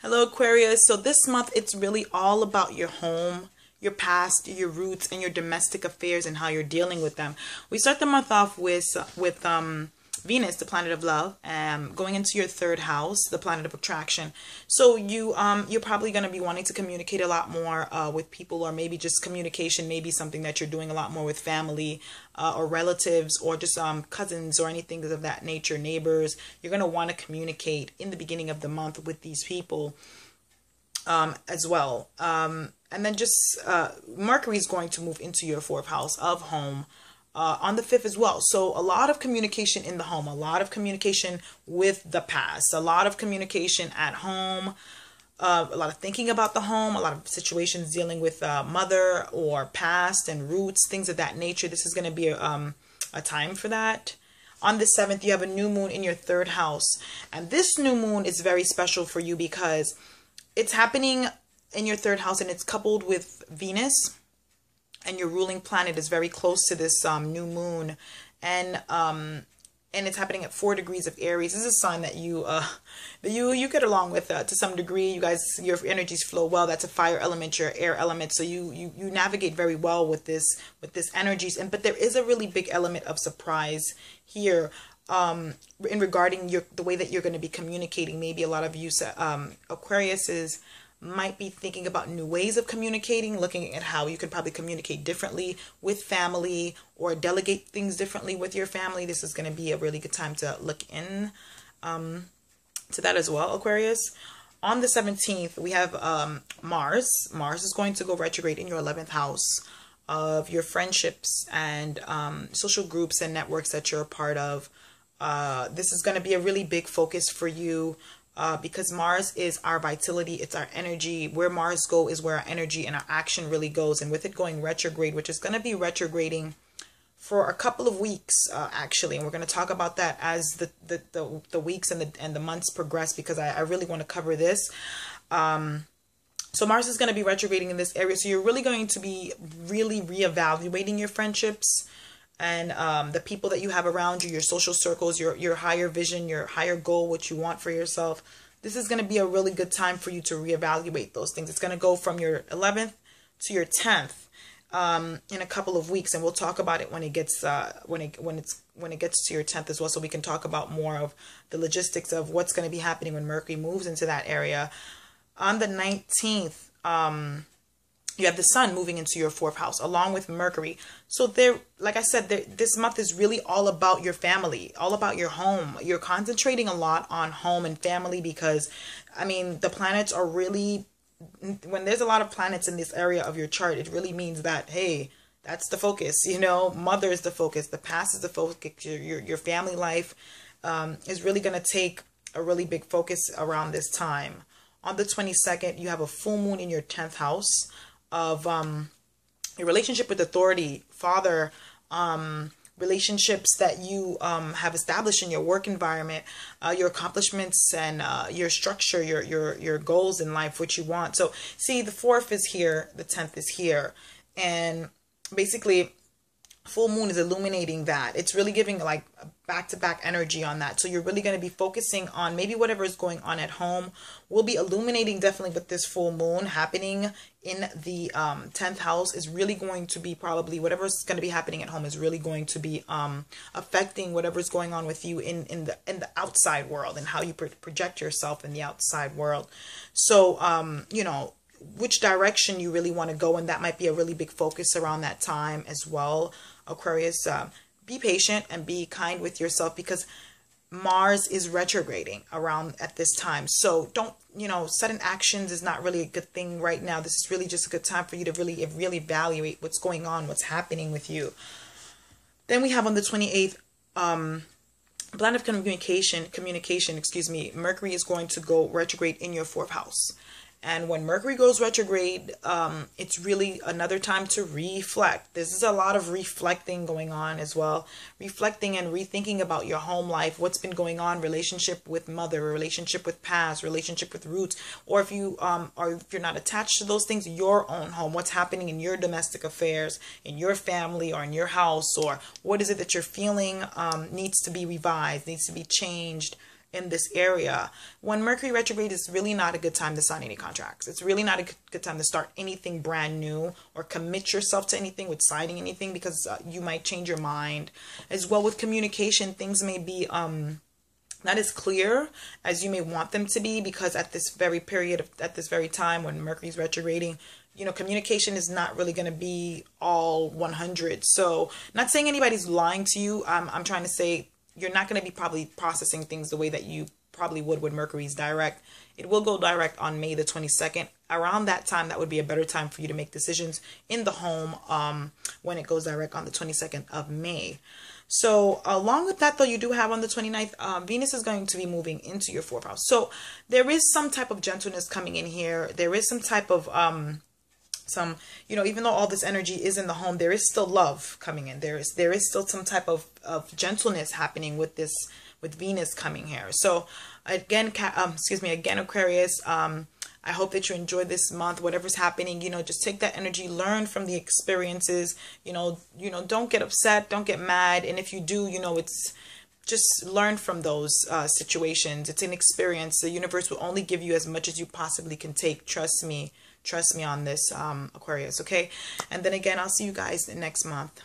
Hello, Aquarius. So this month, it's really all about your home, your past, your roots, and your domestic affairs and how you're dealing with them. We start the month off with Venus, the planet of love, going into your third house, the planet of attraction. So you're probably going to be wanting to communicate a lot more with people, or maybe just communication, maybe something that you're doing a lot more with family or relatives, or just cousins or anything of that nature, neighbors. You're going to want to communicate in the beginning of the month with these people as well. And then just Mercury is going to move into your fourth house of home on the 5th as well. So a lot of communication in the home, a lot of communication with the past, a lot of communication at home, a lot of thinking about the home, a lot of situations dealing with mother or past and roots, things of that nature. This is going to be a time for that. On the 7th, you have a new moon in your third house. And this new moon is very special for you because it's happening in your third house and it's coupled with Venus. And your ruling planet is very close to this new moon, and it's happening at 4 degrees of Aries. This is a sign that you get along with to some degree. You guys, your energies flow well. That's a fire element, your air element. So you navigate very well with this energies. But there is a really big element of surprise here in regarding the way that you're going to be communicating. Maybe a lot of you Aquariuses might be thinking about new ways of communicating, looking at how you could probably communicate differently with family or delegate things differently with your family. This is going to be a really good time to look in to that as well, Aquarius. On the 17th, we have Mars. Mars is going to go retrograde in your 11th house of your friendships and social groups and networks that you're a part of. This is going to be a really big focus for you. Because Mars is our vitality, it's our energy. Where Mars go is where our energy and our action really goes. And with it going retrograde, which is going to be retrograding for a couple of weeks, actually, and we're going to talk about that as the weeks and the months progress, because I really want to cover this. So Mars is going to be retrograding in this area, so you're really going to be really reevaluating your friendships and the people that you have around you, your social circles, your higher vision, your higher goal, what you want for yourself. This is going to be a really good time for you to reevaluate those things. It's going to go from your 11th to your 10th in a couple of weeks, and we'll talk about it when it gets when it gets to your 10th as well, so we can talk about more of the logistics of what's going to be happening when Mercury moves into that area. On the 19th, you have the sun moving into your fourth house along with Mercury. So there, like I said, this month is really all about your family, all about your home. You're concentrating a lot on home and family because, I mean, the planets are really, when there's a lot of planets in this area of your chart, it really means that, hey, that's the focus, you know, mother is the focus, the past is the focus, your family life is really going to take a really big focus around this time. On the 22nd, you have a full moon in your 10th house of your relationship with authority, father, relationships that you have established in your work environment, your accomplishments and your structure, your goals in life, what you want. So see, the 4th is here, the 10th is here, and basically full moon is illuminating that. It's really giving like back-to-back energy on that. So you're really going to be focusing on maybe whatever is going on at home will be illuminating definitely with this full moon happening in the 10th house. Is really going to be probably whatever's going to be happening at home is really going to be affecting whatever's going on with you in the outside world and how you project yourself in the outside world. So you know, which direction you really want to go, and that might be a really big focus around that time as well, Aquarius. Be patient and be kind with yourself because Mars is retrograding around at this time. So don't, you know, sudden actions is not really a good thing right now. This is really just a good time for you to really evaluate what's going on, what's happening with you. Then we have on the 28th, planet of communication, excuse me, Mercury is going to go retrograde in your fourth house. And when Mercury goes retrograde, it's really another time to reflect. This is a lot of reflecting going on as well. Reflecting and rethinking about your home life, what's been going on, relationship with mother, relationship with past, relationship with roots, or if you or if you're not attached to those things, your own home, what's happening in your domestic affairs, in your family or in your house, or what is it that you're feeling needs to be revised, needs to be changed. in this area. When Mercury retrograde, is really not a good time to sign any contracts. It's really not a good time to start anything brand new or commit yourself to anything with signing anything, because you might change your mind. As well with communication, things may be not as clear as you may want them to be, because at this very period, at this very time when Mercury's retrograding, you know, communication is not really going to be all 100. So not saying anybody's lying to you. I'm trying to say you're not going to be probably processing things the way that you probably would when Mercury's direct. It will go direct on May the 22nd. Around that time, that would be a better time for you to make decisions in the home when it goes direct on the 22nd of May. So along with that, though, you do have on the 29th, Venus is going to be moving into your 4th house. So there is some type of gentleness coming in here. There is some type of you know, even though all this energy is in the home, there is still love coming in. There is still some type of gentleness happening with this, with Venus coming here. So again, again, Aquarius, I hope that you enjoyed this month, whatever's happening. You know, just take that energy, learn from the experiences, you know, don't get upset, don't get mad. And if you do, you know, it's just learn from those situations. It's an experience. The universe will only give you as much as you possibly can take. Trust me on this, Aquarius. Okay. And then again, I'll see you guys next month.